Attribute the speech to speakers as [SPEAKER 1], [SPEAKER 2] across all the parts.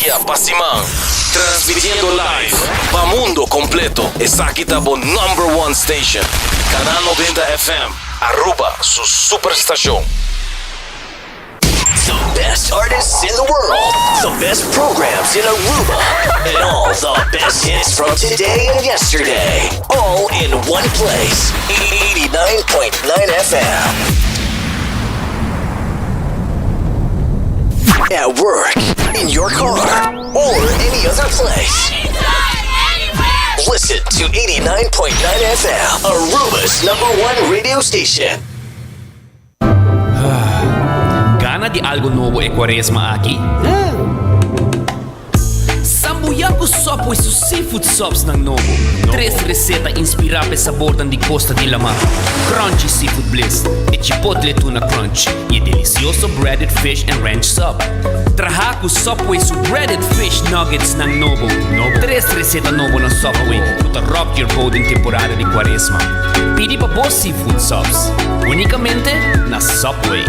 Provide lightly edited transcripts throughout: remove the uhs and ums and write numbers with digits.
[SPEAKER 1] Dia Pasimang. Transmitiendo live pa mundo completo. Está kita po #1 station. Canal 90 FM. Aruba, su superstation.
[SPEAKER 2] The best artists in the world, the best programs in Aruba, and all the best hits from today and yesterday. All in one place. 89.9 FM. At work, in your car, or any other place. Listen to 89.9 FM, Aruba's #1 radio station.
[SPEAKER 3] Gana di algo nuevo e Quaresma aquí? Sambuyaco Sopo e sus seafood subs ng Novo. 3 reseta inspirate sa bordan di Costa di Lama. Crunchy seafood bliss e chipotle tuna crunch e delicioso breaded fish and ranch sub. Trahaku Subway su breaded fish nuggets ng Novo. 3 reseta Novo ng Subway to rock your boat in temporada di Quaresma. Pidi pa po seafood subs. Unicamente na Subway.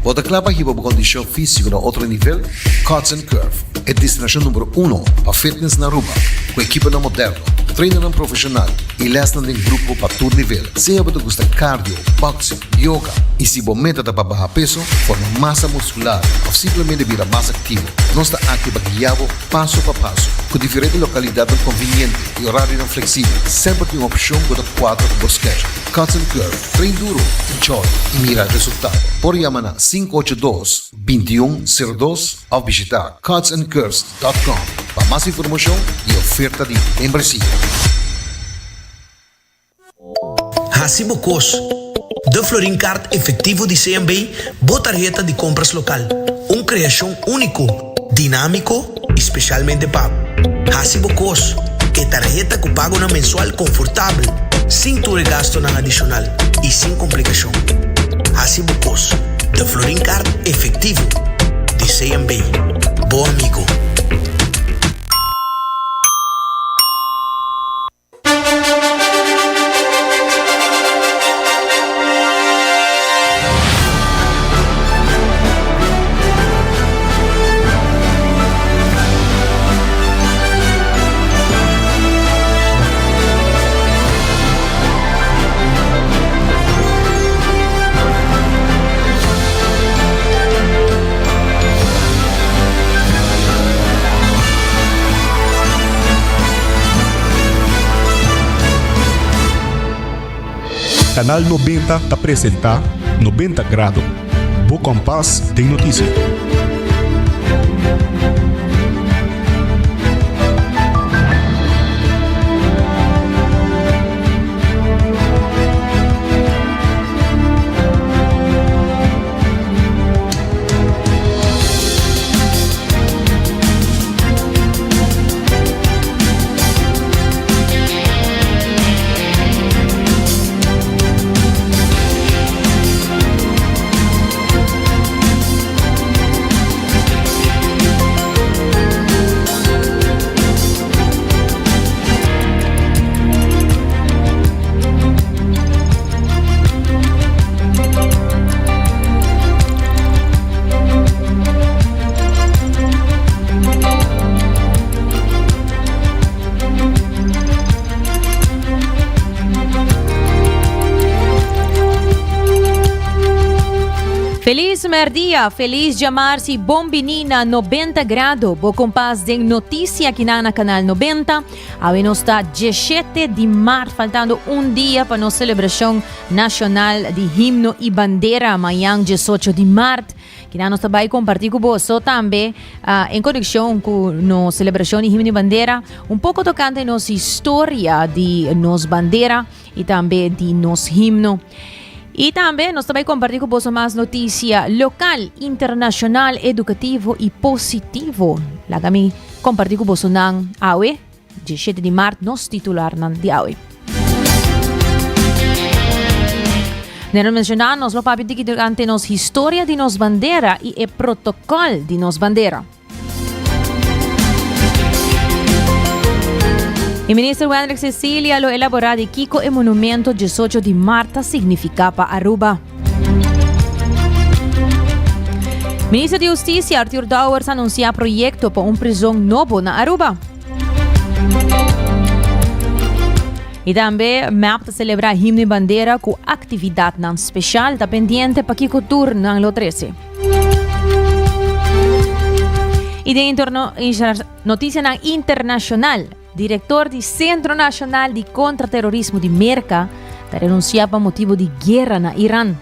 [SPEAKER 4] Bota clapa hiba por condição física de outro nível, Cuts and Curve é destinação número 1 para fitness na Aruba, com equipa na moderno, treino profissional e lesson de grupo para todo nível. Seja para gostar cardio, boxing, yoga e se você meta para baixar peso, formar massa muscular ou simplesmente virar mais ativo, nós está aqui para guiá-lo passo a passo, com diferentes localidades convenientes e horários flexíveis, sempre tem uma opção para 4 por schedule. Cuts and Curve, treino duro, enjoy e mira resultado. Por chamar na 582-2102 ou visitar cutsandcurves.com para mais informação e oferta de membresia.
[SPEAKER 5] Hacibocos, de Florincard efectivo de CMB, tarjeta de compras local. Uma criação único, dinâmico, especialmente pago. Hacibocos, é tarjeta que paga na mensual confortável, sem tu gasto na adicional e sem complicação. Hacibocos, de Florincard efectivo de CMB. Bom amigo.
[SPEAKER 6] Canal 90 te apresenta 90 Grado. Bo Compass tem notícia.
[SPEAKER 7] Feliz merdia, feliz llamarsi Bombinina 90 Grado. Bo compás de notícia aqui na Canal 90. Hoy nos está 17 de março, faltando um dia para nossa celebração nacional de himno e bandeira, amanhã 18 de março. Que nós também compartilhar com você também, em conexão com a celebração de himno e bandeira, pouco tocante nossa história de nossa bandeira e também de nosso himno. E também nós também compartilhar com você mais notícia local, internacional, educativo e positivo. Lá kami compartilhar com você ng awe, 17 de março, nos titular ng di awe. Nero mencionar, nos lo papitik ante nos história de nos bandeira e o protocolo de nos bandeira. O ministro Wendrick Cecilia lo elaborado Kiko e monumento 18 de março significa para Aruba. Ministro de Justicia Arthur Dowers anuncia proyecto para un prisón novo na Aruba. E também map de celebrar himno e bandeira com atividade não especial da pendiente para que tour não lo 13. E de notícia na internacional, diretor do Centro Nacional de Contra-Terrorismo de Merca está renunciado por motivo de guerra na Irã.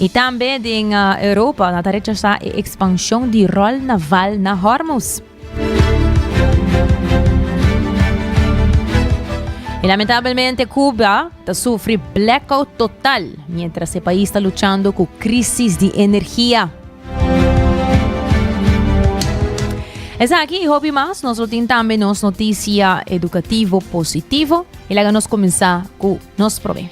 [SPEAKER 7] E também na Europa, está rechazar a expansão de rol naval na Hormuz. Y lamentablemente Cuba sufre blackout total mientras el país está luchando con crisis de energía. Es aquí, hobby más, nosotros también nos noticia educativo positivo y luego nos comenzar con nos provee.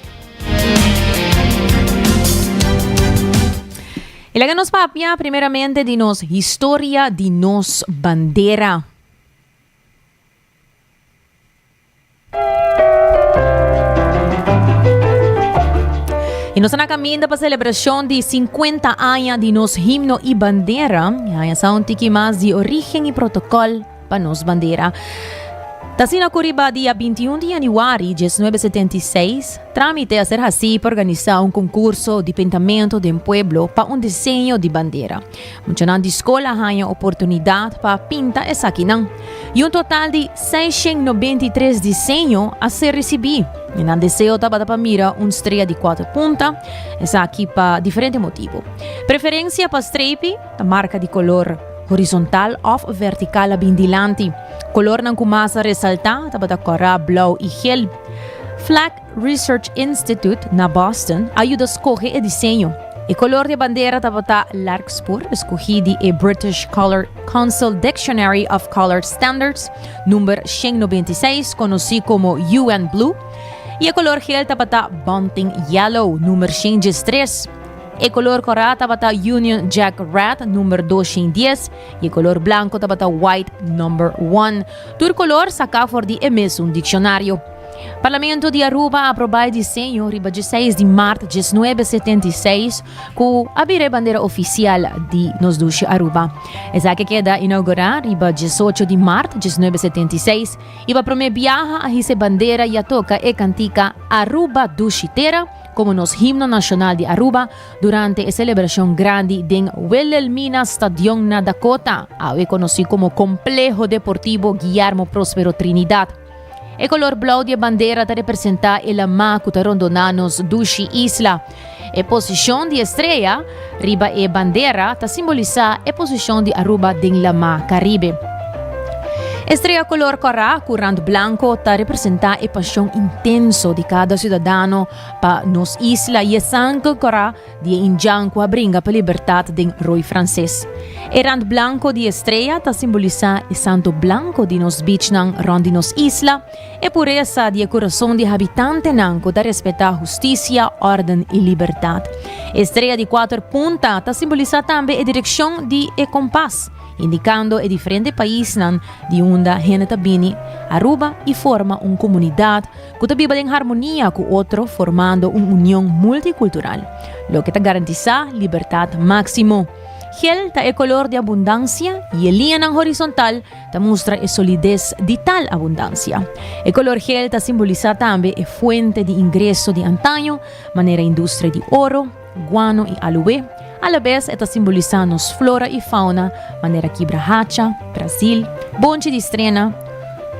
[SPEAKER 7] Y luego nos papia primeramente de nos historia de nos bandera. Y nos estamos caminando para la celebración de 50 años de nos himno y bandera. Y hay un tiki más de origen y protocolo para nos bandera. Tasina Curiba, dia 21 de januário de 1976, trámite a ser así para organizar un concurso de pintamento de un pueblo para un diseño de bandera. Muchas de escola hay oportunidad para pintar esa aquí. Y un total de 693 diseños a ser recibido. Y en el deseo estaba para mirar una estrella de 4 puntas, esa aquí para diferentes motivos. Preferencia para stripe, la marca de color horizontal of vertical abindilante. Color ng kumasa resalta, tabata kora, blau y gel. Flag Research Institute na Boston ayuda a escoger el diseño. El color de bandera tabata Larkspur, escogido el British Color Council Dictionary of Color Standards, número 196, conocido como UN Blue. Y el color gel tabata Bunting Yellow, número 103. El color corata tabata Union Jack Rat, número 210. Y el color blanco tabata White, número 1. Todo color saca for de emes un diccionario. Parlamento de Aruba aprobou o desenho riba 16 de março de 1976 com a bandeira oficial de nos duche Aruba. Essa que queda inaugurar riba 18 de março de 1976 e vai prometer viaja a essa bandeira e a toca e cantica Aruba Duchitera como nos himno nacional de Aruba durante a celebração grande de Wilhelmina Stadion na Dakota, conhecido como Complejo Deportivo Guillermo Próspero Trinidad. El color blau de bandera representa el mar que rondonanos dushi isla. A posição de estrela riba e bandera simboliza a posição de Aruba en la mar Caribe. Estrela color corá, currando blanco, representa a paixão intenso de cada cidadano para nos isla e a sangue corá de injanco a brinca para a liberdade de roi francês. O rand blanco de estrela simboliza o santo blanco de nos beach nang rondi nos isla e pureza de coração de habitante nanco da respeitar justiça, ordem e liberdade. Estrela de 4 puntas simboliza também a direção de e compás, indicando a diferente país de onde a gente viene Aruba e forma uma comunidade que vive em harmonia com outro, formando uma união multicultural, lo que garantiza liberdade máximo. Gel é color de abundância e a linha horizontal mostra a solidez de tal abundância. O color gel simboliza também a fuente de ingresso de antaño, maneira indústria de ouro, guano e aloe. A la vez, esta simboliza nos flora e fauna, maneira Quibrahacha, Brasil, Bonche de Estrena,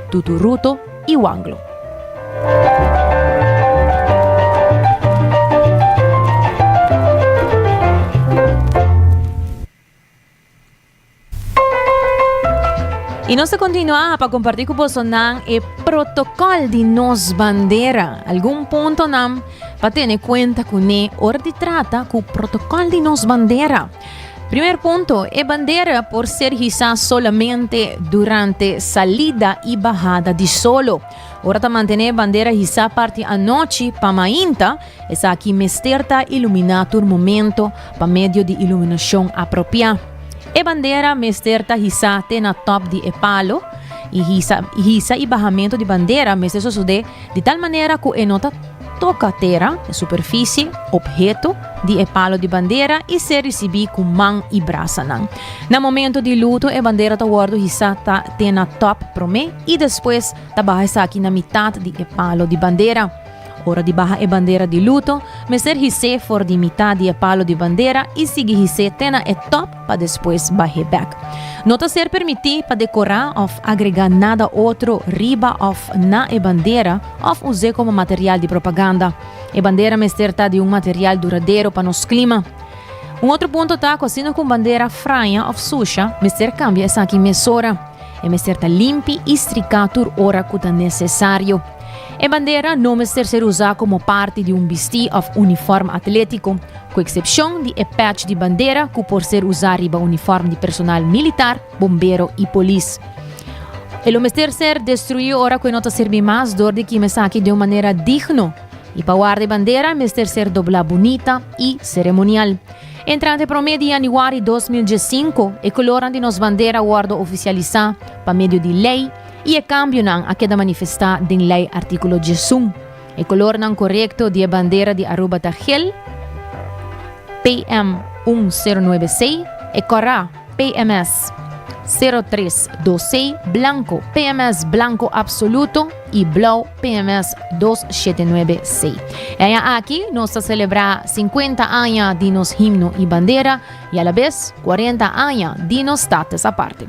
[SPEAKER 7] Tuturuto e Wanglo. E nós continuamos para compartilhar com vocês o protocolo de nos bandera. Algum ponto não para ter em conta com a hora de trata com o protocolo de nos bandera. Primeiro ponto, a bandeira por ser hissada solamente durante salida e bajada de solo. Ora para manter a bandeira hissada parte a noite para mainta, essa aqui mesterta iluminar o momento para meio de iluminação apropriada. A bandeira mesterta hissa na top de palo e hissa e bahamento de bandeira mester sucede de tal maneira que nota toca terra, superfície, objeto, de palo de bandeira e se recebi com mão e braça. No momento de luto, a bandeira está guardo hissata tem na top prome e depois está barra aqui na metade de palo de bandeira. Ora de barra e bandeira de luto, meser hisse for de metade de palo de bandeira e sigue hisse tena e top para depois barre back. Nota ser permitir para decorar ou agregar nada outro riba ou na e bandeira ou usar como material de propaganda. E bandeira meser tá de material duradouro para nos clima. Outro ponto tá cocina com bandeira franha ou suja, meser cambia essa aqui mesura. E meser tá limpi e estricatur ora que tá necessário. A bandeira não deve ser usada como parte de vestir ou uniforme atlético, com exceção de patch de bandeira que pode ser usado riba uniforme de personal militar, bombeiro e polícia. Ele deve ser destruído ora que não serve mais dor de que me saque de uma maneira digna. E para guardar a bandeira deve ser dobla bonita e cerimonial. Entrante promedio de januário 2015, o color de nos bandeira guarda oficializar para meio de lei e o cambio a queda manifestar em lei artículo 11. O color correto de bandeira de Aruba Tagel PM 1096 e corra PMS 0326 blanco PMS blanco absoluto e blau PMS 2796. E aqui nós celebramos 50 anos de nos himno e bandeira e a la vez 40 anos de nos status aparte.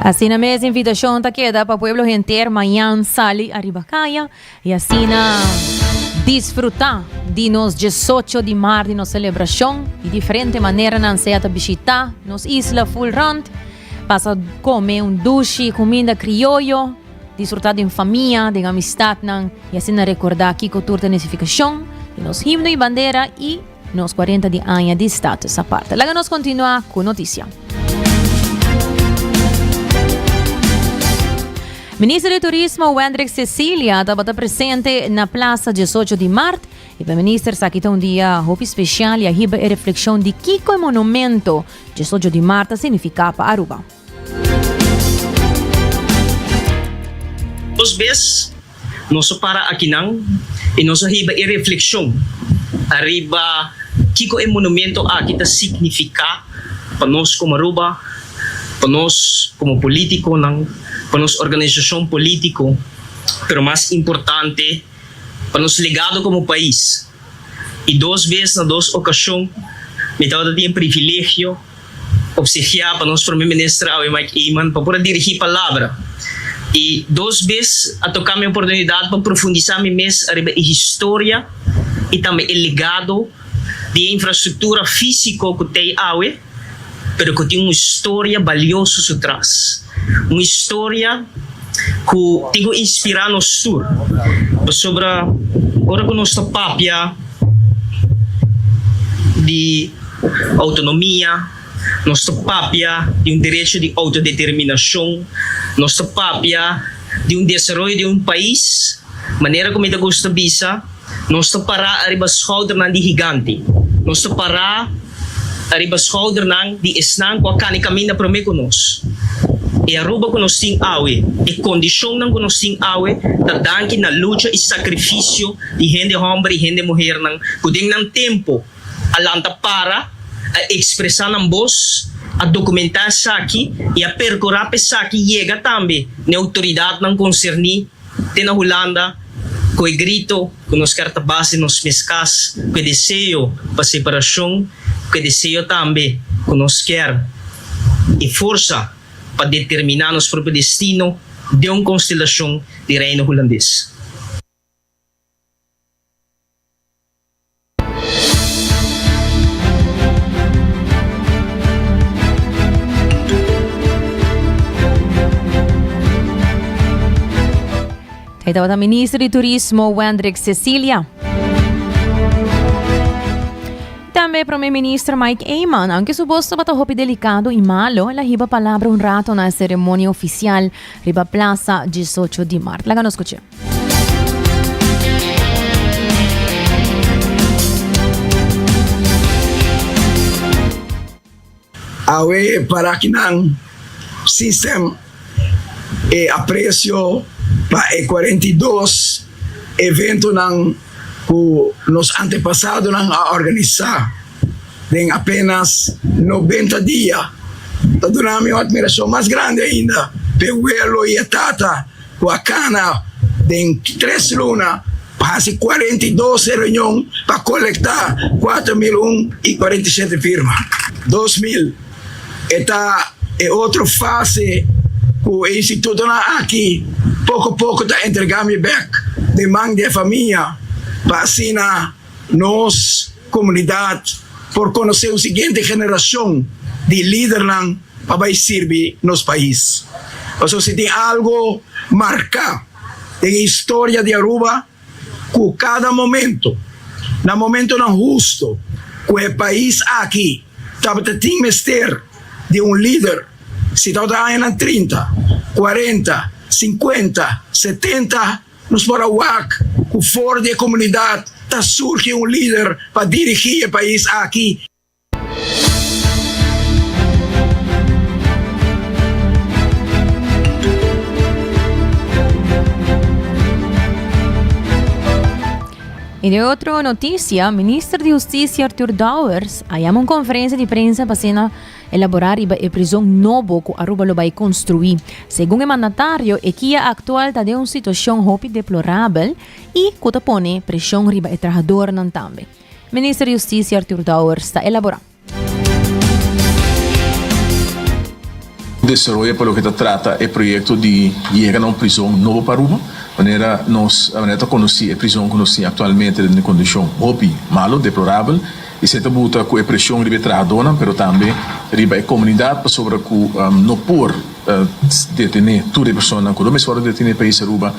[SPEAKER 7] Assim na mesma invitação ta queda para o pueblo inteiro amanhã sali a Ribacaya e assim desfrutar de nos 18 de março de nos celebração de diferente maneira na anseata visitar nos isla full round, passa comer duche, comida criollo, desfrutar de família, de amistad e assim recordar aqui cultura de nidificação de nos himno e bandeira e nos 40 de anos de status aparte. Logo nos continua com notícia. Ministro de Turismo Wendrick Cecilia estava presente na Praça 18 de Março e o ministro saquita dia especial e a riba e reflexão de que o monumento 18 de Março significa para Aruba.
[SPEAKER 8] Os vezes, nós para aqui não e nós riba e reflexão arriba que o monumento aqui significa para nós como Aruba, para nós como político não para nossa organização política, pero mais importante, para nosso legado como país. E duas vezes, na duas ocasiões, me dá o privilégio obsequiar para nosso primeiro-ministro, Mike Eman, para poder dirigir a palavra. E duas vezes, a tocar minha oportunidade para profundizar mais a história e também o legado de infraestrutura física que tem awe, pero que tem uma história valiosa por trás. Uma história que tem que inspirar nos sur sobre ora que nós papia de autonomia, nós papia de direito de autodeterminação, nós papia de desenvolvimento de país, maneira como eu gosto de bisa, nós para arriba schouder de gigante, nós para arriba schouder de esnang com a caminho para mim conosco. E a Aruba que nós temos awe, e condição não que nós temos awe, da danke na luta e sacrifício de gente homem e gente mulher não, que tem tempo alanta para a expressar na voz, a documentar isso aqui e a percorrer isso aqui chega também na autoridade não concernir, tem na Holanda, com o grito, que nós queremos base nos mescas, com o desejo para separação, com o desejo também que nós queremos e força para determinar nosso próprio destino de uma constelação de reino holandês.
[SPEAKER 7] Ito ang Ministro de Turismo Wendrick Cecilia. Também Primeiro-Ministro Mike Eman, aunque suposto para hopi delicado e malo, la hiba palabra un rato na ceremonia oficial riba Plaza 18 de Março. Laga nos escuche.
[SPEAKER 9] awe para kinang system aprecio pa 42 evento ng ku nos antepasado ng organizar en apenas 90 días. Tanto namin yung admirasyon mas grande ainda Pehuelo y Atata Huacana en 3 luna casi 42 reunión para colectar 4.047 firmas 2000 esta es otra fase que el instituto na aquí poco a poco está entregando back de man de familia para así nos comunidad por conocer una siguiente generación de líder para servir nos país. O sea, si tiene algo marcado en la historia de Aruba, que cada momento, en el momento no justo, que el país aquí estaba teniendo mister de un líder, si estaba en 30, 40, 50, 70, nos para WAC, que fuera de comunidad, surge un líder para dirigir el país aquí.
[SPEAKER 7] E de outra notícia, o ministro de Justiça Arthur Dowers llama uma conferência de prensa para elaborar a prisão nova que Aruba vai construir. Segundo o mandatário, a Kia atual está de uma situação muito deplorável e que põe pressão sobre o trabalhador também. O ministro de Justiça Arthur Dowers está elaborando.
[SPEAKER 10] Desarrollo por lo que trata el proyecto de llegar a una prisión nueva para Aruba. A maneira conhecer a prisão que atualmente em condição muito malo, deplorável, e se buta com a pressão de trabalhador, mas também a comunidade sobre que não por detener toda a pessoa que não fora detener o país Aruba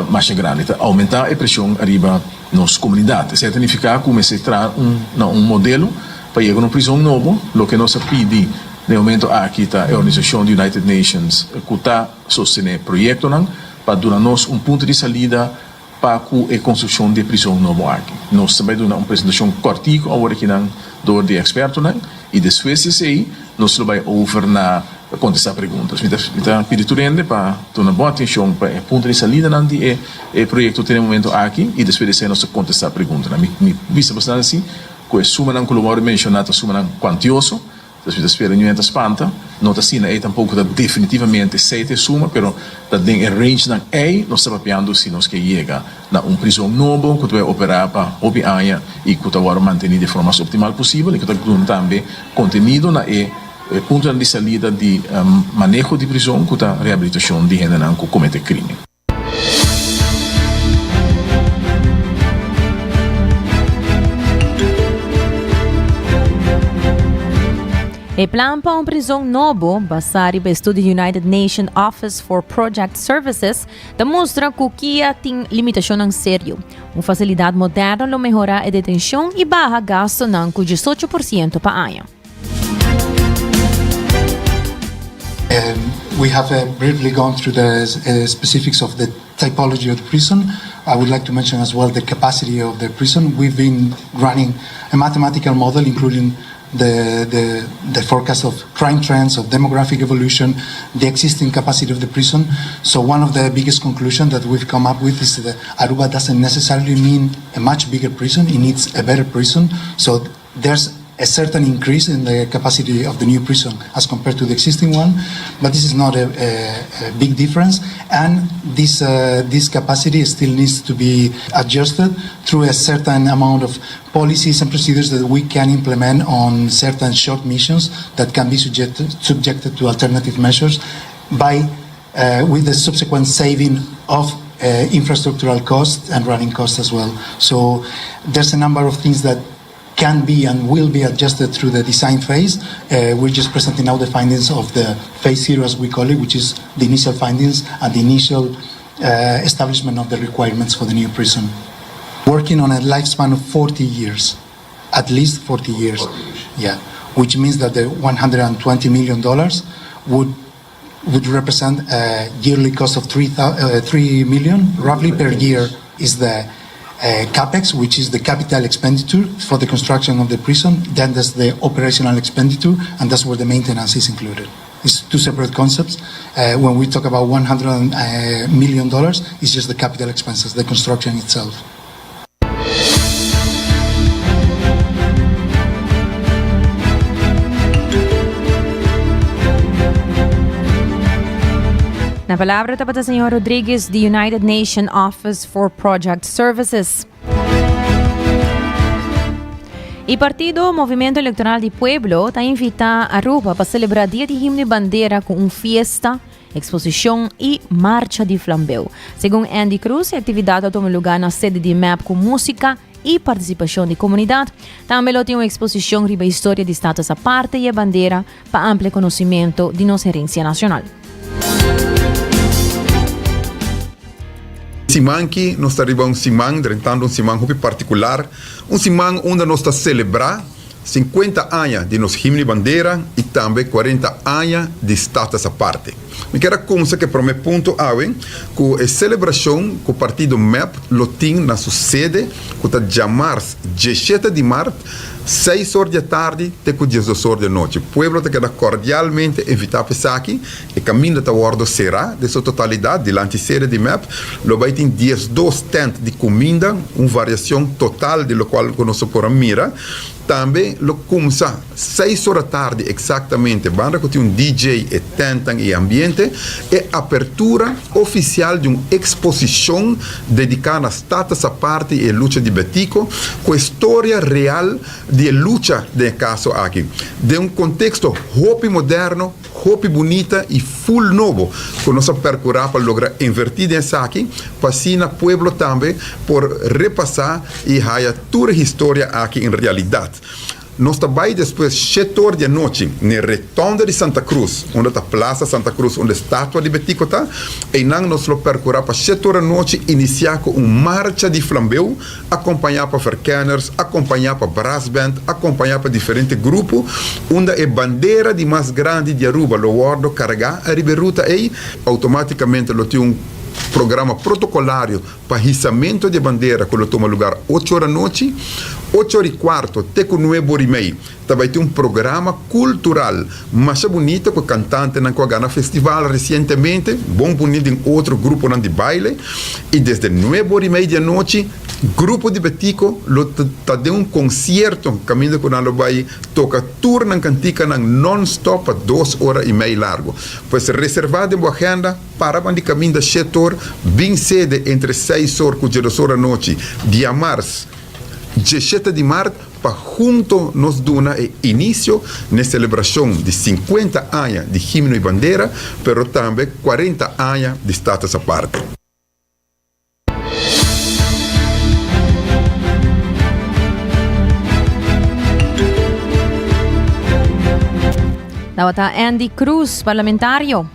[SPEAKER 10] mais grande, aumentar a pressão arriba nas comunidades. Isso significa que se trata modelo para chegar a uma prisão nova, o que nós pedi no momento aqui está a Organização das United Nations que está sostenendo o projeto para dar-nos ponto de saída para a construção de prisão nova aqui. Nós também damos uma apresentação curtinha agora aqui do de experto e depois disso nós vamos over na contestar perguntas. Então, pedindo para dar uma boa atenção para o ponto de saída do projeto que tem no momento aqui e depois disso nós contestar perguntas. Me vista bastante assim, que a suma que eu mencionado, a suma quantioso. Dus we spelen nu in de spanta. Nota sina é tampouco definitivamente sete suma, pero da den range na nós estamos piando se nós que chega na prisão novo que vai operar para opiar e que vai manter de forma mais optimal possível e que vai também contenido na ponto de saída de manejo de prisão que a reabilitação de gente que comete crime.
[SPEAKER 7] O plano para uma prisão novo, baseado no estudo do United Nations Office for Project Services, demonstra que o Kia tem limitação séria. Uma facilidade moderna para melhorar a detenção e barra gasto com 18% para ano.
[SPEAKER 11] We have briefly gone through the specifics of the typology of the prison. I would like to mention as well the capacity of the prison. We've been running a mathematical model including the forecast of crime trends, of demographic evolution, the existing capacity of the prison. So one of the biggest conclusions that we've come up with is that Aruba doesn't necessarily mean a much bigger prison, it needs a better prison. So there's a certain increase in the capacity of the new prison as compared to the existing one, but this is not a big difference, and this capacity still needs to be adjusted through a certain amount of policies and procedures that we can implement on certain short missions that can be subjected to alternative measures by with the subsequent saving of infrastructural costs and running costs as well. So there's a number of things that can be and will be adjusted through the design phase. We're just presenting now the findings of the phase 0, as we call it, which is the initial findings and the initial establishment of the requirements for the new prison. Working on a lifespan of 40 years, at least 40 years. Yeah, which means that the $120 million would represent a yearly cost of $3 million roughly per year is the CAPEX, which is the capital expenditure for the construction of the prison. Then there's the operational expenditure, and that's where the maintenance is included. It's two separate concepts. When we talk about $100 million, it's just the capital expenses, the construction itself.
[SPEAKER 7] Na palabra tapat sa Senyor Rodriguez, the United Nations Office for Project Services. E partido Movimento Eleitoral de Pueblo está invita a Aruba para celebrar Dia de Himno e Bandeira com uma festa, exposição e marcha de flambeu. Segundo Andy Cruz, a atividade toma lugar na sede de MAP com música e participação de comunidade. Também tem uma exposição sobre a história de status à parte e a bandeira para amplo conhecimento de nossa herência nacional.
[SPEAKER 12] Simão que nós estamos rentando um simão particular, um simão onde nós estamos celebrar 50 anos de nosso himno e bandeira e também 40 anos de status à parte. Me quero começar que para o meu ponto que a celebração que o partido MEP tem na sua sede, que está chamar 17 de março, 6 horas da tarde até 12 horas da noite. O povo te queda cordialmente invitado para aqui e caminho da ordem será, de sua totalidade, de sede de MEP, lo vai ter 12 tendas de comida, uma variação total de lo qual nós podemos mirar. Também lo começa 6 horas da tarde exatamente, banda que tem um DJ e tenta e ambiente, e abertura oficial de uma exposição dedicada a status à parte e luta de Betico, com a história real de luta de caso aqui. De um contexto hopi moderno, hopi bonita e full novo, que nós percorrer para lograr invertir nessa aqui, para assim o povo também por repassar e haya toda a história aqui em realidade. Nós também depois 7 horas da noite na Retonda de Santa Cruz, onde está a Praça Santa Cruz, onde a estátua de Betico está, e nós vamos percorrer para 7 horas da noite, iniciar com uma marcha de flambeu, acompanhar para Verkenners, acompanhar para Brass Band, acompanhar para diferentes grupos, onde a bandeira de mais grande de Aruba, o guardo carregar a riberuta e automaticamente tem um programa protocolário para hissamento de bandeira que toma lugar 8 horas da noite, 8 horas e quarto, até com 9 horas e meia. Também tem um programa cultural, mais bonito, com cantante na Coagana Festival recentemente, bom bonito em outro grupo de baile, e desde 9 horas e meia da noite, grupo de Betico está de um concerto, caminho que nós vai tocar turno na cantica non-stop a 2 horas e meia largo. Pois reservado em boa agenda, para o caminho da 7 horas, bem cedo, entre 6 horas e 12 horas da noite, dia março, 17 de março, para junto nos dar início na celebração de 50 anos de himno e bandeira, mas também 40 anos de status à parte.
[SPEAKER 7] Dawata Andy Cruz, parlamentario.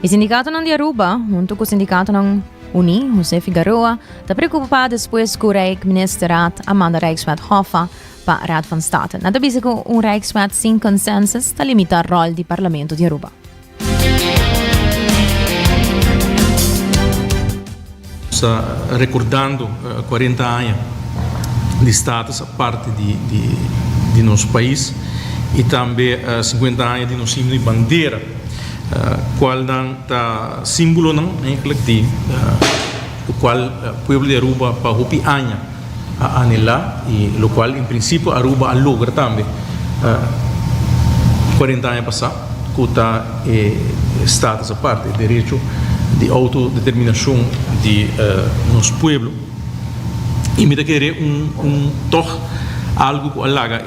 [SPEAKER 7] O sindicato de Aruba, junto com o sindicato ng Uni, José Figueroa, está preocupado depois que o Rijksministeraad Amanda Rijkswet Hoffa para a Raad van State. Nada bisa que um Rijkswet sem consensus está limita o rol do Parlamento de Aruba.
[SPEAKER 13] Recordando 40 anos de status a parte de nosso país e também 50 anos de nosso himno e bandeira, qual é o símbolo de o qual o povo de Aruba para hopi anos a anelar e o qual em princípio Aruba logra também 40 anos passados que está status a parte, direito de autodeterminação de nosso povo. E me querer toch algo que alaga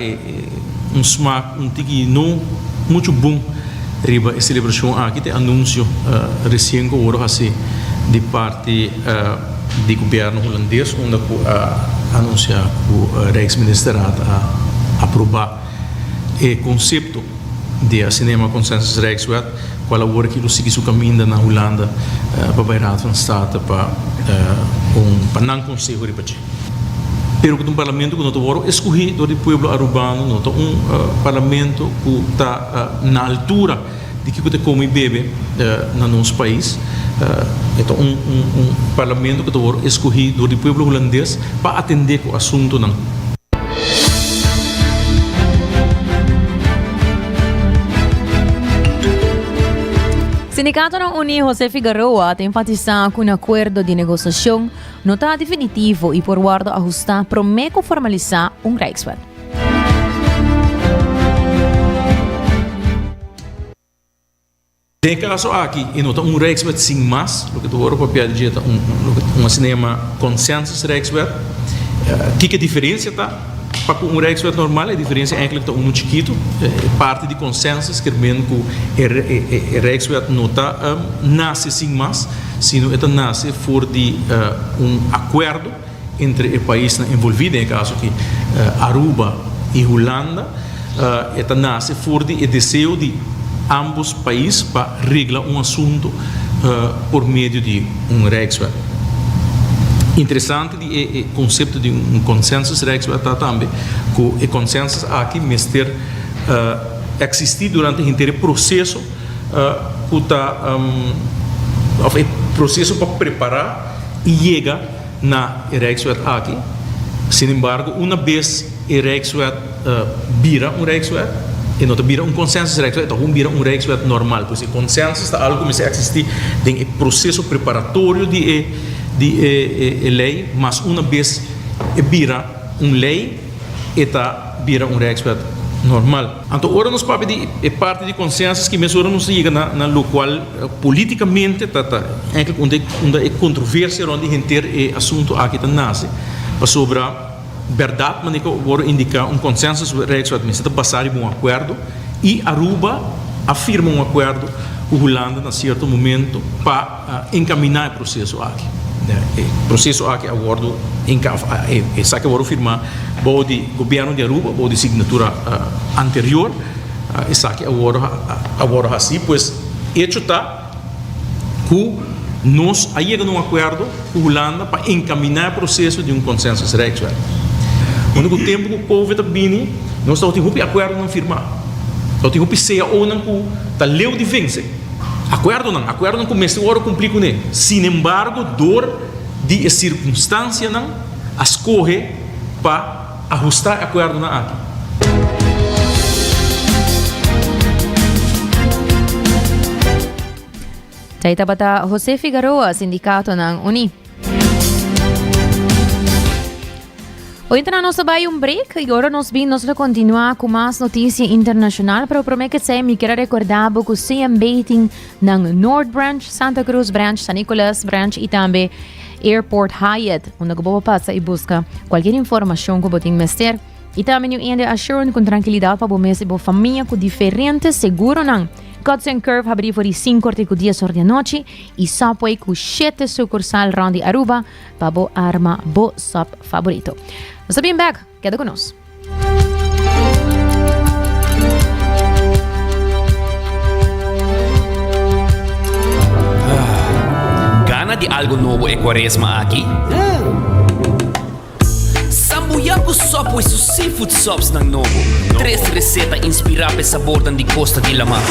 [SPEAKER 13] smaak tiki não muito bom riba a celebração aqui tem anúncio recém que houve assim de parte do governo holandês onde anuncia que o Rijksministeraad aprovar o conceito de cinema consensus Rijkswet qual agora que sigue seu caminho na Holanda para a Raad van State para não conselho riba. Pero que um parlamento que não está escolhido do povo arubano, não está parlamento que está na altura de que como bebe no nosso país, Ito parlamento que foi escolhido do povo holandês para atender o assunto não.
[SPEAKER 7] Sindicato ng Uni Jose Figueroa tem enfatizado que um acordo de negociação não está definitivo e por guarda ajustar promete formalizar Rijkswet.
[SPEAKER 13] Tem caso aqui, e não tem Rijkswet sem mais, o que tu agora papel de cinema consensus Rijkswet. Que a diferença está? Para um Rijkswet normal, a diferença é que está chiquito, parte de consensus, que mesmo que o Rijkswet não está nasce sem mais, sino que nasce por de acordo entre os países envolvidos, em caso que Aruba e Holanda, nasce por de desejo de ambos países para reglar assunto por meio de Rijkswet. Interessante o conceito de consensus Rijkswet também, que o consensus aqui mestre existir durante o inteiro processo, que está processo para preparar e chega na Rijkswet aqui. Sin embargo, uma vez o Rijkswet vira Rijkswet, e não vira consensus Rijkswet, então vira Rijkswet normal, pois o consensus é algo que existe no processo preparatório de lei, mas uma vez vira lei, vira Rijkswet normal. Então, agora nós vamos pedir parte de consensus que mesmo não se chega na local politicamente, onde é controvérsia, onde o assunto aqui nasce, sobre verdade, mas eu vou indicar consensus Rijkswet, mas está passar de acordo, e Aruba afirma acordo com a Holanda, em certo momento, para encaminhar o processo aqui. O processo aqui agora essa que eu vou firmar o governo de Aruba, o de assinatura anterior, essa que agora assim, pois hecho está que nós chegamos a um acordo com a Holanda para encaminhar o processo de consensus Rijkswet. No único tempo que o povo está vindo, nós temos um acordo não firmar. Nós temos que ser ou não que está leu de vencer. Acordo não começa agora a cumprir com ele. Sin embargo, dor de circunstância não escorre para ajustar acordo na aqui.
[SPEAKER 7] Taita bata Jose Figueroa, sindicato ng Uni. Hoy na nosso vai break e agora nós vamos continuar com mais notícia internacional, pero prometo que me quero recordar que o CMB tem ng North Branch, Santa Cruz Branch, San Nicolas Branch e também Airport Hyatt, onde você passa e busca qualquer informação que você mester. E também eu ainda assure com tranquilidade para você e sua família com diferentes seguros não. Hudson Curve abrir por 5 até 10 horas da noite e Subway com 7 sucursal round Aruba para bo arma bo sub favorito. Nós estamos back, queda conosco.
[SPEAKER 3] Gana de algo novo e quaresma aqui? Sambuyaku Subway su seafood subs ng Novo. 3 receta inspirada sa sabor de Costa de la Mar.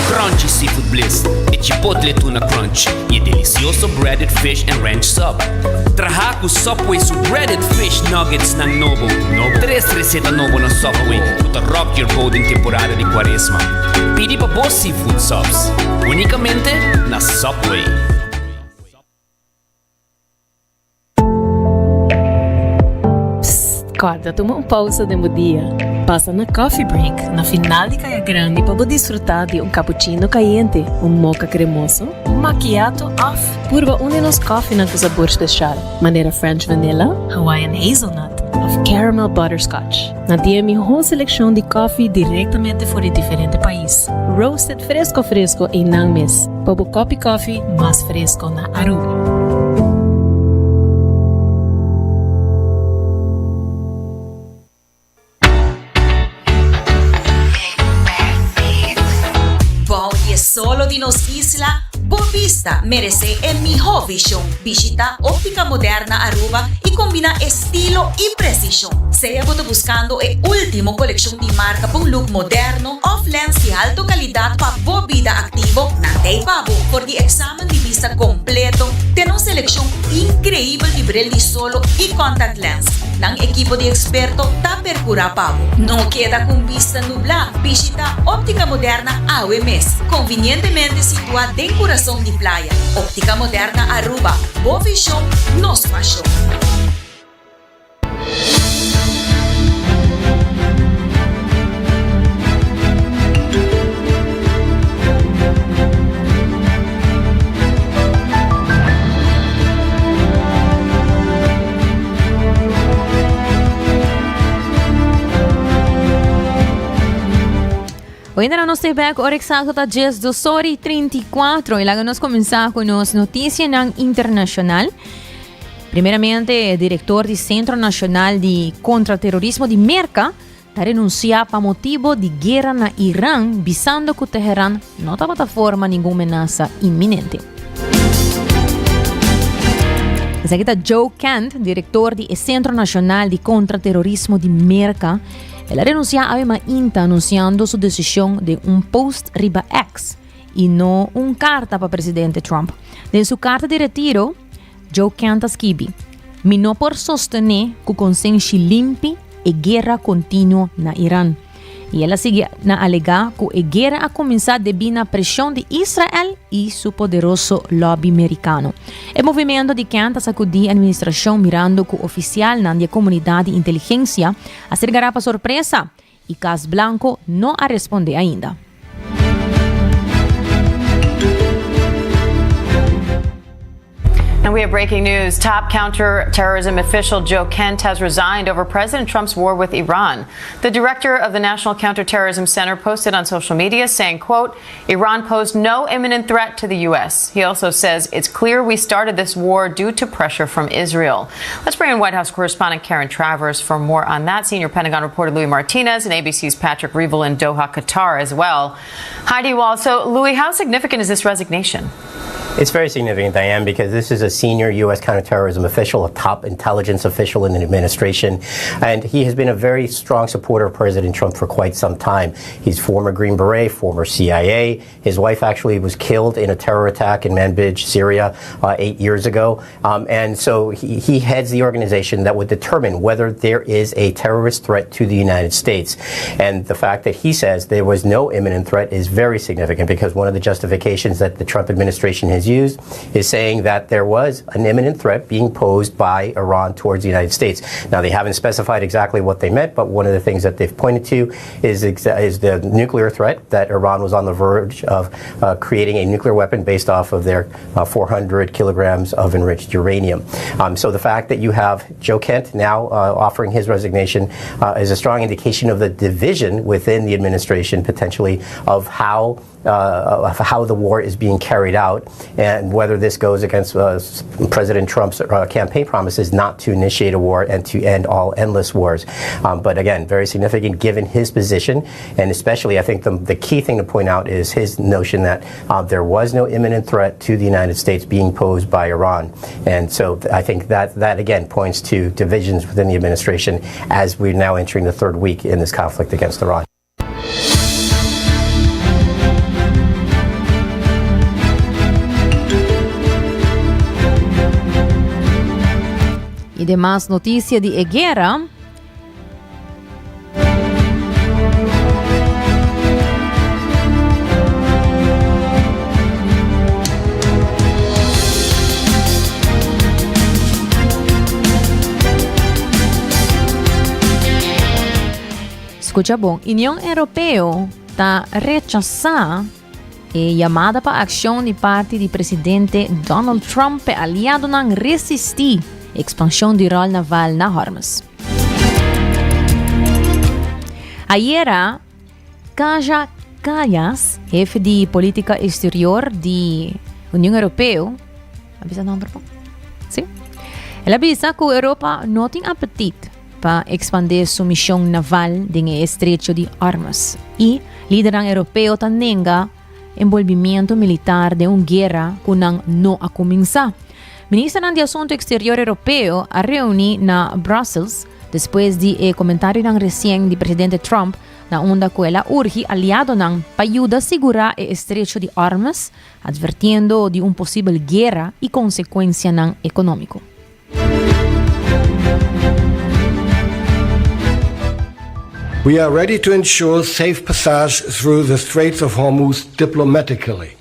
[SPEAKER 3] Crunchy seafood bliss e chipotle tuna crunch e delicioso breaded fish and ranch sub. Trahaku Subway su breaded fish nuggets ng Novo. 3 receta novo na Subway to rock your boat in temporada de quaresma. Pidi pa boss seafood subs. Unicamente na Subway.
[SPEAKER 14] Acorda, toma uma pausa de dia. Passa na coffee break, na final de Caia Grande, para desfrutar de cappuccino caliente, mocha cremoso, macchiato off. Purva de nos coffee na sabor especial. Maneira French vanilla, Hawaiian hazelnut, of caramel butterscotch. Na dia melhor seleção de coffee diretamente fora de diferente país. Roasted fresco e não mes. Para coffee mais fresco na Aruba.
[SPEAKER 15] Solo de nos isla, por vista merece el mejor visión. Visita Óptica Moderna Aruba y combina estilo y precisión. Sea buscando el último colección de marca por un look moderno, soft lens de alto calidad para bobida activo na Taipabo por the examen de vista completo. Tenemos selección increíble de bril de solo y contact lens. Ng equipo de experto ta percura pabo. No queda con vista nubla. Visita Óptica Moderna AWMS, convenientemente situada en corazón de playa. Óptica Moderna Aruba, Bovisión, nos pasión.
[SPEAKER 7] Hoy ainda nos teve o exacto da 10:34 e logo nós começar com as notícias internacional. Primeiramente, o diretor do Centro Nacional de Contra-Terrorismo de Merca está renunciar para motivo de guerra na Irã, visando que o Teherã não está de forma nenhuma ameaça iminente. Esse aqui está Joe Kent, diretor do Centro Nacional de Contra-Terrorismo de Merca. Ela renuncia a uma INTA anunciando sua decisão de post riba X e não carta para o presidente Trump. Em sua carta de retiro, Joe Kent escreve: "Me não por sostener que o consenso limpe e guerra contínua na Irã." E ela sigue na alegar que a guerra a começar devido à pressão de Israel e seu poderoso lobby americano. O movimento de Kent sacudiu a administração mirando que o oficial na comunidade de inteligência acercará para surpresa e Cas Blanco não a responde ainda.
[SPEAKER 16] And we have breaking news. Top counterterrorism official Joe Kent has resigned over President Trump's war with Iran. The director of the National Counterterrorism Center posted on social media saying, quote, "Iran posed no imminent threat to the U.S. He also says it's clear we started this war due to pressure from Israel." Let's bring in White House correspondent Karen Travers for more on that. Senior Pentagon reporter Louis Martinez and ABC's Patrick Reevell in Doha, Qatar as well. Hi to you all. So, Louis, how significant is this resignation?
[SPEAKER 17] It's very significant, Diane, because this is a senior U.S. counterterrorism official, a top intelligence official in the administration, and he has been a very strong supporter of President Trump for quite some time. He's former Green Beret, former CIA. His wife actually was killed in a terror attack in Manbij, Syria, 8 years ago, and so he heads the organization that would determine whether there is a terrorist threat to the United States. And the fact that he says there was no imminent threat is very significant, because one of the justifications that the Trump administration has used is saying that there was an imminent threat being posed by Iran towards the United States. Now, they haven't specified exactly what they meant, but one of the things that they've pointed to is the nuclear threat, that Iran was on the verge of creating a nuclear weapon based off of their 400 kilograms of enriched uranium. So the fact that you have Joe Kent now offering his resignation is a strong indication of the division within the administration, potentially, of how the war is being carried out, and whether this goes against President Trump's campaign promises not to initiate a war and to end all endless wars. But again, very significant given his position, and especially I think the key thing to point out is his notion that there was no imminent threat to the United States being posed by Iran. And so I think that again points to divisions within the administration as we're now entering the third week in this conflict against Iran.
[SPEAKER 7] Y demás noticia de guerra. Escucha bom, União Europeia está rechazando a chamada para ação de parte do presidente Donald Trump, aliado não resistir expansão de rol naval na Hormuz. Ayer, Kaja Kallas, jefe de política exterior da União Europeia, avisa não, sim? Ela avisa que a Europa não tem apetite para expandir sua missão naval no estreito de Hormuz e líderes europeus também nega envolvimento militar de uma guerra que não a começar. Ministro de Assunto Exterior Europeu a reunir na Brussels depois de comentário recente do presidente Trump na onda kuela urgi aliado ng payuda sigura e estrecho de armas, advirtiendo de un posible guerra y consecuencia ng económico.
[SPEAKER 18] We are ready to ensure safe passage through the Straits of Hormuz diplomatically.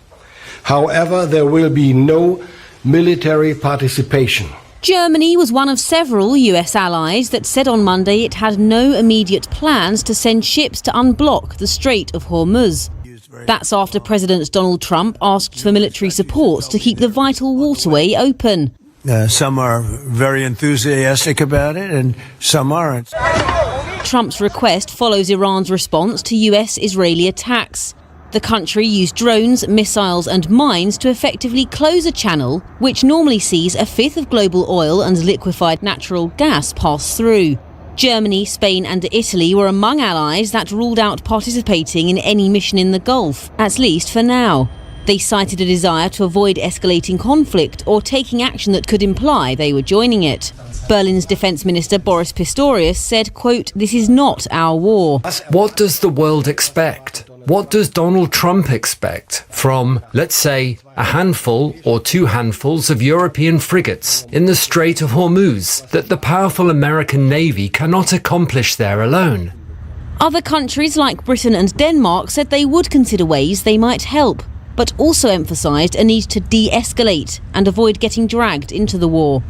[SPEAKER 18] However, there will be no military participation.
[SPEAKER 19] Germany was one of several US allies that said on Monday it had no immediate plans to send ships to unblock the Strait of Hormuz. That's after President Donald Trump asked for military support to keep the vital waterway open.
[SPEAKER 20] Some are very enthusiastic about it and some aren't.
[SPEAKER 19] Trump's request follows Iran's response to US-Israeli attacks. The country used drones, missiles and mines to effectively close a channel which normally sees a fifth of global oil and liquefied natural gas pass through. Germany, Spain and Italy were among allies that ruled out participating in any mission in the Gulf, at least for now. They cited a desire to avoid escalating conflict or taking action that could imply they were joining it. Berlin's Defence Minister Boris Pistorius said, quote, "This is not our war."
[SPEAKER 21] What does the world expect? What does Donald Trump expect from, let's say, a handful or two handfuls of European frigates in the Strait of Hormuz that the powerful American Navy cannot accomplish there alone?
[SPEAKER 19] Other countries like Britain and Denmark said they would consider ways they might help, but also emphasised a need to de-escalate and avoid getting dragged into the war.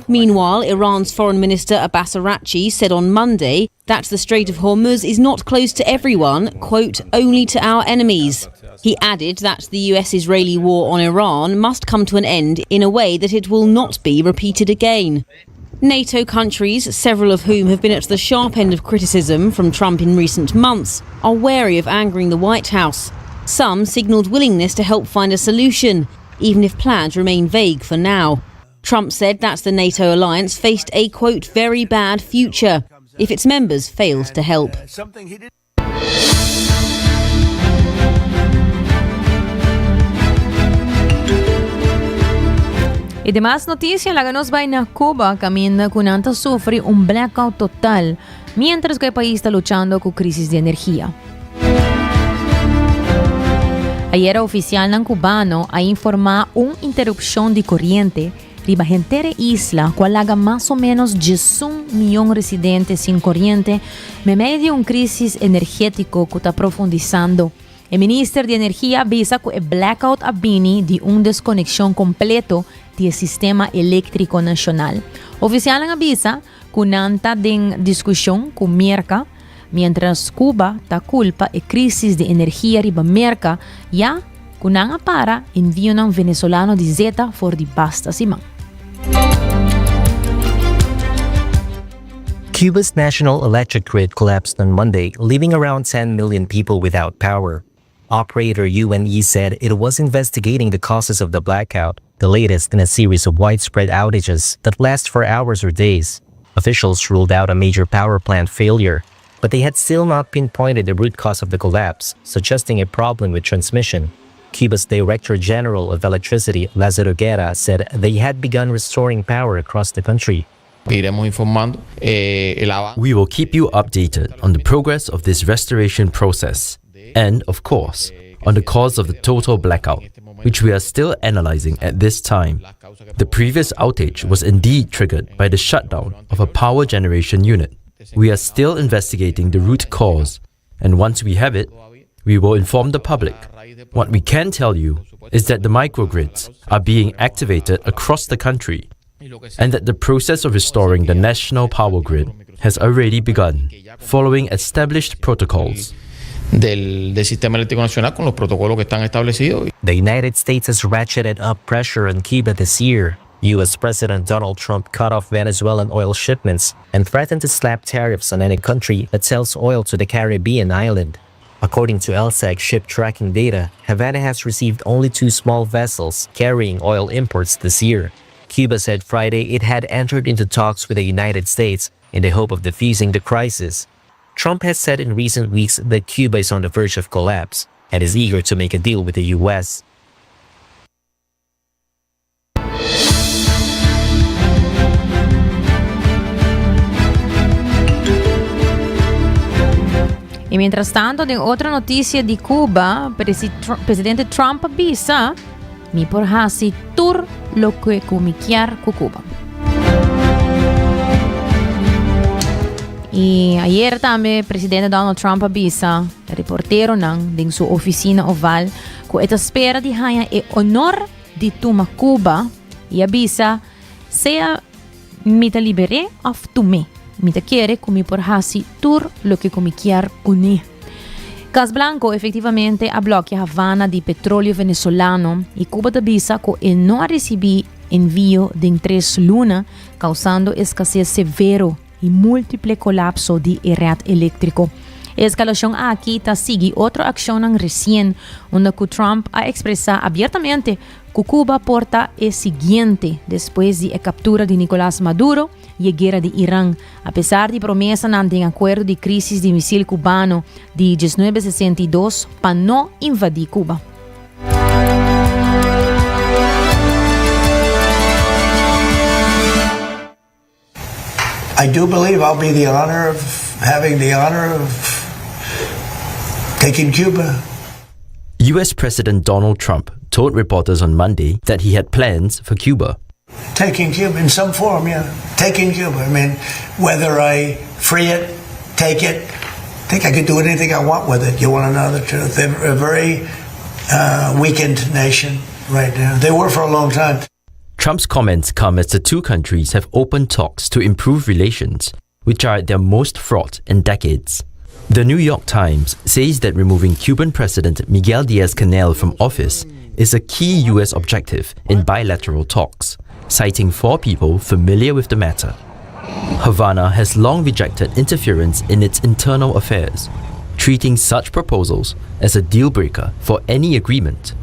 [SPEAKER 19] Meanwhile, Iran's Foreign Minister Abbas Araghchi said on Monday that the Strait of Hormuz is not closed to everyone, quote, "only to our enemies." He added that the US-Israeli war on Iran must come to an end in a way that it will not be repeated again. NATO countries, several of whom have been at the sharp end of criticism from Trump in recent months, are wary of angering the White House. Some signalled willingness to help find a solution, even if plans remain vague for now. Trump said that the NATO alliance faced a, quote, "very bad future" if its members failed to help.
[SPEAKER 7] Y demás noticia, la ganos va en Cuba, camina kunanta sufre un blackout total, mientras que el país está luchando con crisis de energía. Ayer el oficial ng cubano ha informado una interrupción de corriente riba entere isla, cual haga más o menos 1 millón de residentes sin corriente, me medio de una crisis energético que está profundizando. El ministro de Energía avisa que el blackout avvini de una desconexión completo del sistema eléctrico nacional. Oficial avisa que nanta de discusión con Merca, mientras Cuba ta culpa e crisis de energia riba Merca, ya kunanga para envio ng venezolano di Zeta for di basta simang.
[SPEAKER 22] Cuba's national electric grid collapsed on Monday, leaving around 10 million people without power. Operator UNE said it was investigating the causes of the blackout, the latest in a series of widespread outages that last for hours or days. Officials ruled out a major power plant failure, but they had still not pinpointed the root cause of the collapse, suggesting a problem with transmission. Cuba's Director General of Electricity, Lázaro Guerra, said they had begun restoring power across the country.
[SPEAKER 23] We will keep you updated on the progress of this restoration process and, of course, on the cause of the total blackout, which we are still analyzing at this time. The previous outage was indeed triggered by the shutdown of a power generation unit. We are still investigating the root cause, and once we have it, we will inform the public. What we can tell you is that the microgrids are being activated across the country, and that the process of restoring the national power grid has already begun, following established protocols.
[SPEAKER 22] The United States has ratcheted up pressure on Cuba this year. U.S. President Donald Trump cut off Venezuelan oil shipments and threatened to slap tariffs on any country that sells oil to the Caribbean island. According to LSEG ship tracking data, Havana has received only 2 small vessels carrying oil imports this year. Cuba said Friday it had entered into talks with the United States in the hope of defusing the crisis. Trump has said in recent weeks that Cuba is on the verge of collapse and is eager to make a deal with the U.S.
[SPEAKER 7] mientras tanto, en otra noticia de Cuba, presidente Trump avisa mi por hasi tur lo que comiquiar cu Cuba. Y ayer también presidente Donald Trump avisa el reportero en su oficina oval que esta espera de haya el honor de toma Cuba y avisa sea mi te liberé of tu me. Mi te quiere como por hasi tur lo que comiquiar uni. Gas Blanco efectivamente ha bloqueado Havana de petróleo venezolano y Cuba te avisa que no ha recibido envío de 3 lunas causando escasez severo y múltiple colapso de red eléctrico. Escalación aquí sigue otra acción recién donde Trump ha expresado abiertamente que Cuba porta el siguiente después de la captura de Nicolás Maduro y la guerra de Irán, a pesar de promesas de acuerdo de crisis de misil cubano de 1962 para no invadir Cuba.
[SPEAKER 1] I do believe I'll be having the honor of taking Cuba.
[SPEAKER 23] US President Donald Trump told reporters on Monday that he had plans for Cuba.
[SPEAKER 1] Taking Cuba in some form, yeah. Taking Cuba. I mean, whether I free it, take it, I think I could do anything I want with it. You want to know the truth? They're a very weakened nation right now. They were for a long time.
[SPEAKER 23] Trump's comments come as the two countries have opened talks to improve relations, which are at their most fraught in decades. The New York Times says that removing Cuban President Miguel Diaz-Canel from office is a key US objective in bilateral talks, citing 4 people familiar with the matter. Havana has long rejected interference in its internal affairs, treating such proposals as a deal-breaker for any agreement.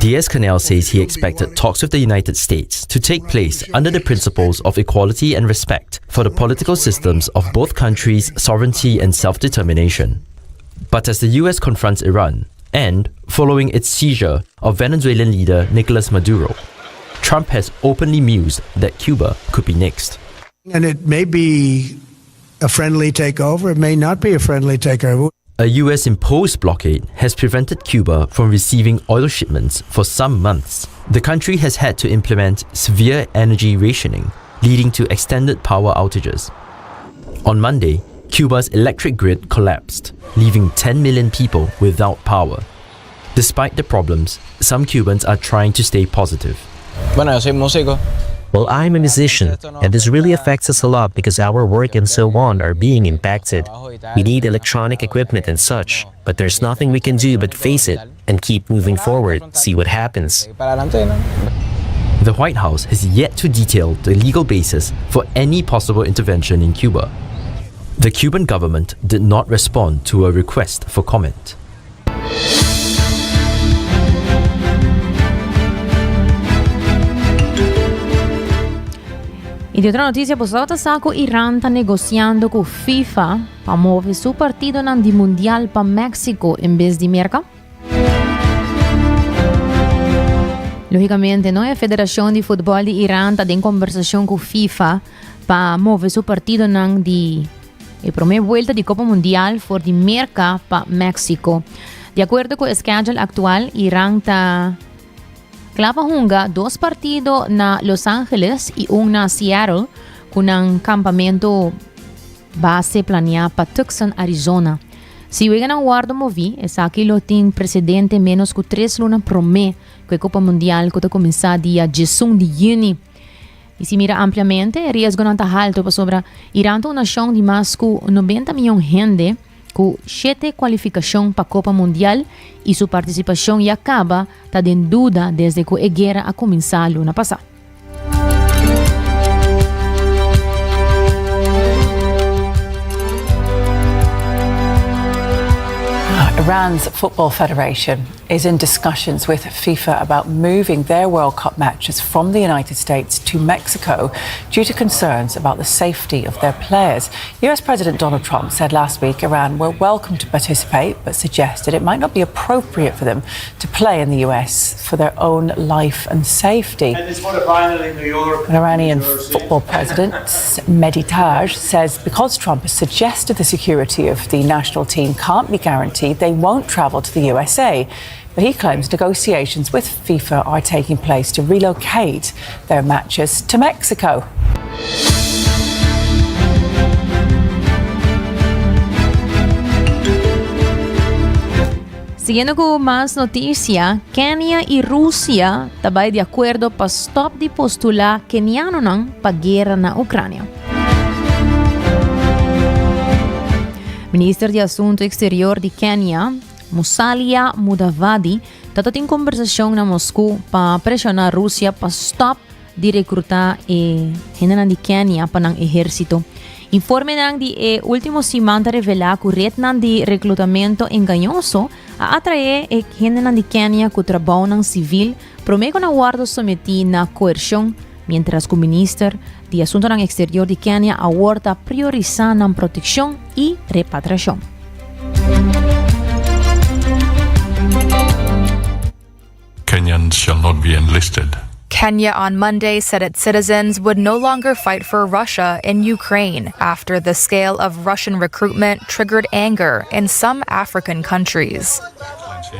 [SPEAKER 23] Diaz-Canel says he expected talks with the United States to take place under the principles of equality and respect for the political systems of both countries' sovereignty and self-determination. But as the US confronts Iran, and following its seizure of Venezuelan leader Nicolas Maduro, Trump has openly mused that Cuba could be next.
[SPEAKER 20] And it may be a friendly takeover, it may not be a friendly takeover.
[SPEAKER 23] A US-imposed blockade has prevented Cuba from receiving oil shipments for some months. The country has had to implement severe energy rationing, leading to extended power outages. On Monday, Cuba's electric grid collapsed, leaving 10 million people without power. Despite the problems, some Cubans are trying to stay positive.
[SPEAKER 2] Bueno, yo soy músico.
[SPEAKER 22] Well, I'm a musician, and this really affects us a lot because our work and so on are being impacted. We need electronic equipment and such, but there's nothing we can do but face it and keep moving forward, see what happens.
[SPEAKER 23] The White House has yet to detail the legal basis for any possible intervention in Cuba. The Cuban government did not respond to a request for comment.
[SPEAKER 7] Y de otra noticia, pues otra saco Irán está negociando con FIFA para mover su partido en el Mundial para México en vez de América. Lógicamente, ¿no? La Federación de Fútbol de Irán está en conversación con FIFA para mover su partido en la primera vuelta de Copa Mundial for de América para México. De acuerdo con el schedule actual, Irán está clava junga 2 partidos en Los Ángeles y uno en Seattle, con un campamento base planeado para Tucson, Arizona. Si juegan a guardo movi, es aquí lo tiene precedente menos que 3 lunas por mes, que la Copa Mundial que comienza día 16 de junio. Y si mira ampliamente, el riesgo no está alto para sobre Irán, una nación de más que 90 millones de gente, con 7 qualificaciones para Copa Mundial y su participación ya acaba, está en duda desde que la guerra ha comenzado la luna pasada.
[SPEAKER 4] Iran's Football Federation is in discussions with FIFA about moving their World Cup matches from the United States to Mexico due to concerns about the safety of their players. US President Donald Trump said last week Iran were welcome to participate, but suggested it might not be appropriate for them to play in the US for their own life and safety. An Iranian football president, Mehdi Taj, says because Trump has suggested the security of the national team can't be guaranteed, they won't travel to the USA. But he claims negotiations with FIFA are taking place to relocate their matches to Mexico.
[SPEAKER 7] Siguiendo con más noticia, Kenya y Rusia tabay de acuerdo para stop di postula kenyano nang pagguerra na Ucrania. Minister de Assunto Exterior de Kenya, Musalia Mudavadi, tato em conversação na Moscou para pressionar a Rússia para stop de recrutar gente de Kenya para o exército. Informe de último semana revela que o reto de recrutamento enganoso a atrair gente de Kenya que trabalham civil promete na guarda sometido na coerção, mientras que o ministro de Assunto Exterior de Kenya aborda priorizar na proteção e repatriação.
[SPEAKER 5] Kenyans shall not be enlisted.
[SPEAKER 6] Kenya on Monday said its citizens would no longer fight for Russia in Ukraine after the scale of Russian recruitment triggered anger in some African countries.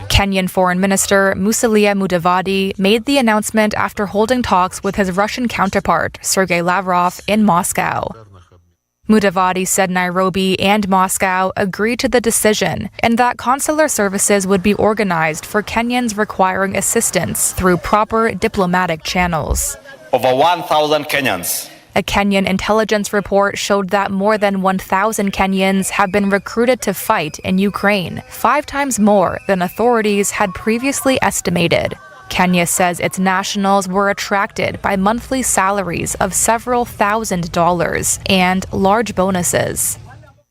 [SPEAKER 6] Kenyan Foreign Minister Musalia Mudavadi made the announcement after holding talks with his Russian counterpart, Sergei Lavrov, in Moscow. Mudavadi said Nairobi and Moscow agreed to the decision and that consular services would be organized for Kenyans requiring assistance through proper diplomatic channels.
[SPEAKER 24] Over 1,000 Kenyans.
[SPEAKER 6] A Kenyan intelligence report showed that more than 1,000 Kenyans have been recruited to fight in Ukraine, 5 times more than authorities had previously estimated. Kenya says its nationals were attracted by monthly salaries of several $1,000s and large bonuses.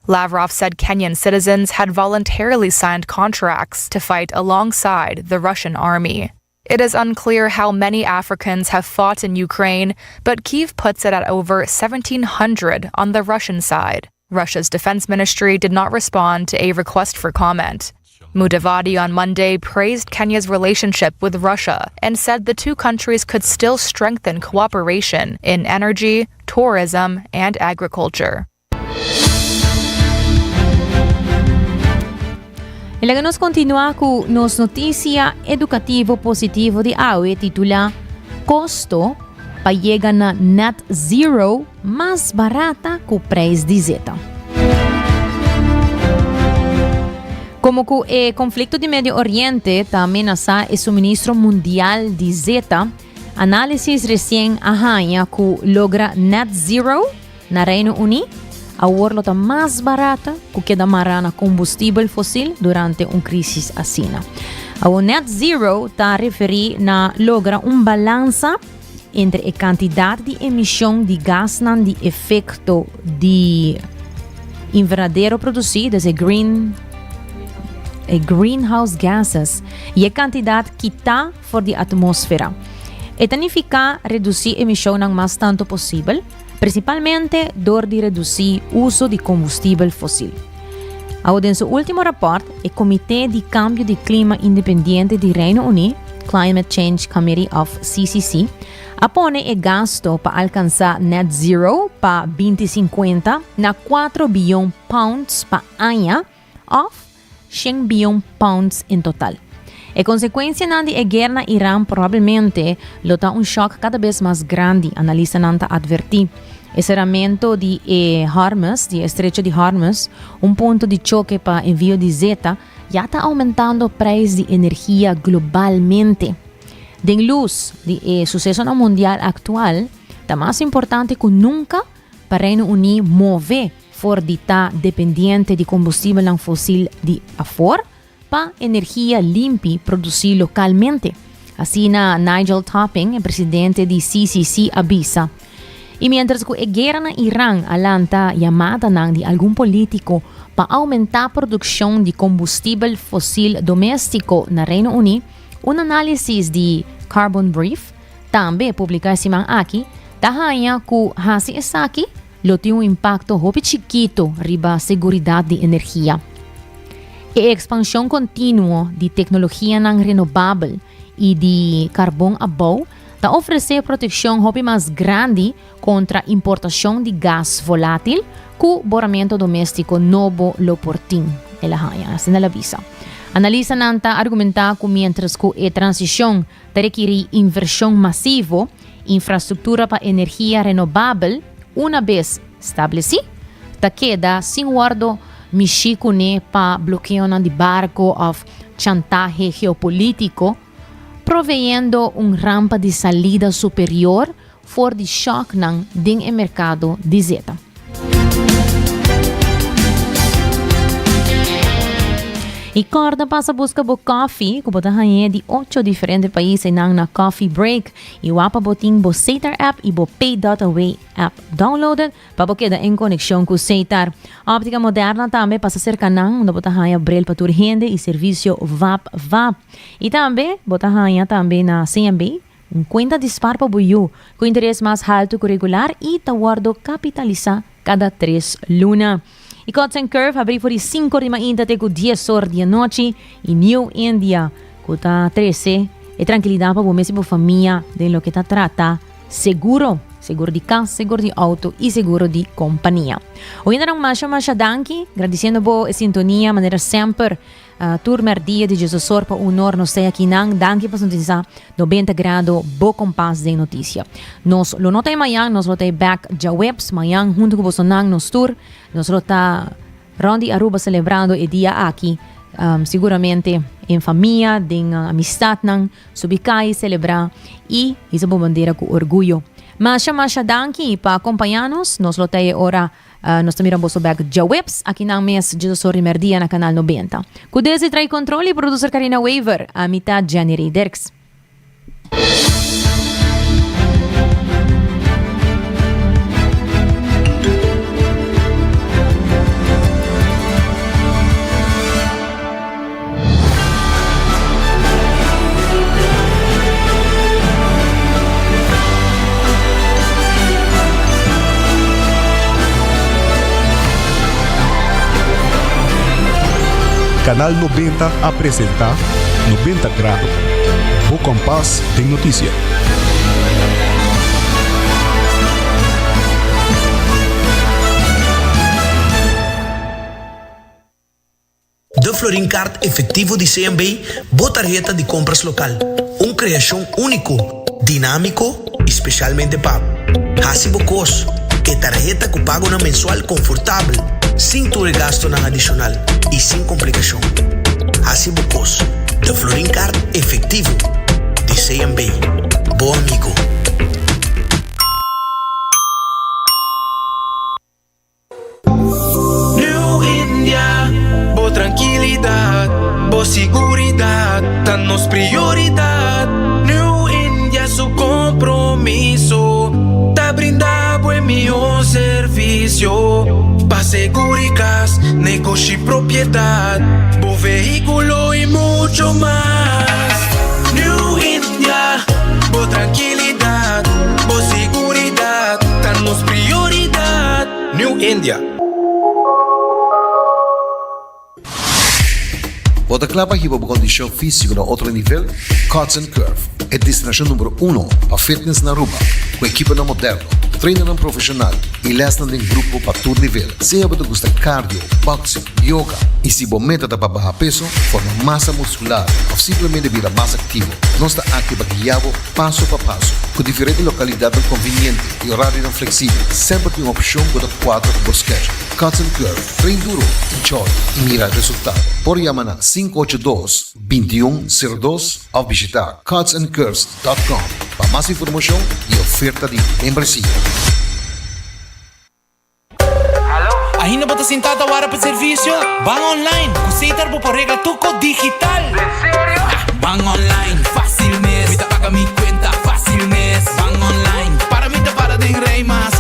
[SPEAKER 6] Lavrov said Kenyan citizens had voluntarily signed contracts to fight alongside the Russian army. It is unclear how many Africans have fought in Ukraine, but Kyiv puts it at over 1,700 on the Russian side. Russia's defense ministry did not respond to a request for comment. Mudavadi on Monday praised Kenya's relationship with Russia and said the two countries could still strengthen cooperation in energy, tourism, and agriculture.
[SPEAKER 7] Ilaga nos continua com nos notícia educativo positivo de AUE titula Costo para chegar na net zero mais barata que o preço de Zeta. Como que o conflito de Medio Oriente está ameaçando o suministro mundial de Zeta, análisis recém arranha que logra net zero na Reino Unido, a orlota mais barata que da marana combustível fóssil durante uma crise assim. O net zero está a referir na logra balança entre a quantidade de emissão de gás de efeito de invernadeiro produzidas greenhouse gases e a quantidade que está fora da atmosfera. E significa reduzir a emissão o mais tanto possível, principalmente dor de reduzir o uso de combustível fóssil. Em seu último relatório, o Comitê de Câmbio de Clima Independente do Reino Unido, Climate Change Committee of CCC, apone o gasto para alcançar net zero para 2050 na 4 bilhões de pounds para ano, of 100 bilhões de pounds em total. A consequência da guerra na Irã provavelmente lota choque cada vez mais grande, analisa Nanta advertir. O cerramento de Hormuz, de Estreito de Hormuz, ponto de choque para envio de Zeta, já está aumentando o preço de energia globalmente. De luz do sucesso mundial atual, está mais importante que nunca para o Reino Unido mover fora de estar dependente de combustível fóssil de afora para energia limpa produzir localmente. Assim, Nigel Topping, presidente de CCC, avisa. Y mientras que a guerra na Irán alanta llamada de algún político para aumentar producción de combustible fósil doméstico na Reino Unido, un análisis de Carbon Brief también publicado aquí, tahanya que hasi esaki lo tiene un impacto hopi chiquito riba seguridad de energía. E expansión continua de tecnología non renovable y de carbón above da ofrece protección hopi más grande contra importación de gas volátil que borramiento doméstico novo lo portin. Así na la visa. Analisa nanta argumentar que mientras que a transición requiere inversión masiva, infraestructura para energía renovable, una vez establecida, ta queda sin guardo mexicune para bloqueo de barco of chantaje geopolítico, proveyendo rampa de salida superior for the shock din el mercado de zeta. Y corda pasa busca bo coffee, que bota de 8 diferentes países na coffee break. Y wapa boting bo Seitar app y bo Pay.away app downloaded para queda en conexión con Seitar. Óptica moderna también pasa cerca nang, na bota brel para tu gente y servicio VAP. Y también bota también na CMB, un cuenta dispar para buyu, con interés más alto que regular y ta guardo capitaliza cada 3 lunas. Y Cuts and Curve abrí por 5 de mañana con 10 horas de noche y New India con 13 y tranquilidad para vos y para familia de lo que te trata seguro de casa, seguro de auto y seguro de compañía. Hoy en día más danki, agradeciendo por sintonía, manera siempre turmer dia de Jesus para honor nos sei aqui nang danke para sintonizar 90 graus bo compás de notícia. Nos lo nota amanhã, nos lo back ja webs amanhã junto com você nang nos tour, nos lo tá Rondi Aruba celebrando o dia aqui, seguramente em família, em amistad nang subicai celebrar e isa bandeira com orgulho. Masha danke para acompanhar-nos, nos lo ora nós também vamos back ja webs aqui na mês de primeiro dia na canal 90. Cuidado trai controle e producer Karina Waver a mitad January Derks.
[SPEAKER 8] Canal 90 apresenta 90 grados. O compás de notícia.
[SPEAKER 9] De Florin Card efetivo de CMB, tarjeta de compras local. Uma criação único, dinâmico, especialmente pago. Hasibo costo, e tarjeta que pago na mensual confortável, sem todo gasto na adicional e sem complicação. Hasibo costo, de Florin Card efetivo de CMB. Bom amigo.
[SPEAKER 10] New India, boa tranquilidade, boa seguridade, tá nos prioridade. New India, su compromiso, tá brindar buen melhor serviço. Pa seguridad, negocio y propiedad, bo vehículo y mucho más. New India, bo tranquilidad, bo seguridad, danos prioridad. New India.
[SPEAKER 11] Bota clapa que boa condição física no outro nível, Cuts and Curve é destinação número 1 para fitness na Aruba, com equipa no moderno, treino no profissional e lesson em grupo para todo nível. Se você gosta de cardio, boxing, yoga e se você meta para baixar peso, formar massa muscular ou simplesmente virar mais ativo, nós estamos aqui para guiá-lo passo a passo, com diferentes localidades convenientes e horários flexíveis, sempre com uma opção para 4 por schedule. Cuts and Curve, treino duro, enjoy e mira resultado. Por chamar 582-2102 ou visitar cutsandcurves.com para mais informação e oferta de membresia.
[SPEAKER 10] Ainda bota sentada hora para serviço? Van online, com Seitar por regra tuco digital. ¿En serio? Van online, fácil mes. Me paga mi cuenta, fácil mes. Van online, para mí te para de rey más.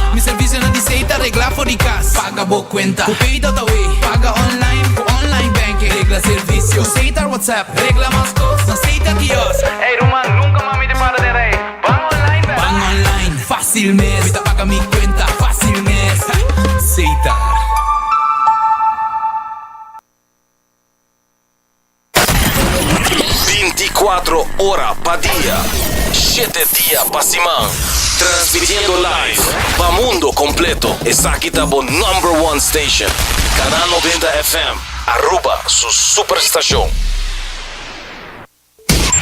[SPEAKER 10] bo cuenta. Cupido Tawi, paga online, con online banking, regla servicio. Aceita WhatsApp, regla más cosas, aceita kiosk.
[SPEAKER 3] Hey Roman, nunca mami te para de rey. Van online, ¿verdad?
[SPEAKER 10] Van online, fácil mes. Ahorita paga mi cuenta, fácil mes. Aceita.
[SPEAKER 12] 24 horas pa' día, 7 días pa' semana. Transmitiendo live pa' mundo completo. Esa aquí está por #1 station. Canal 90 FM. Aruba, su superestación.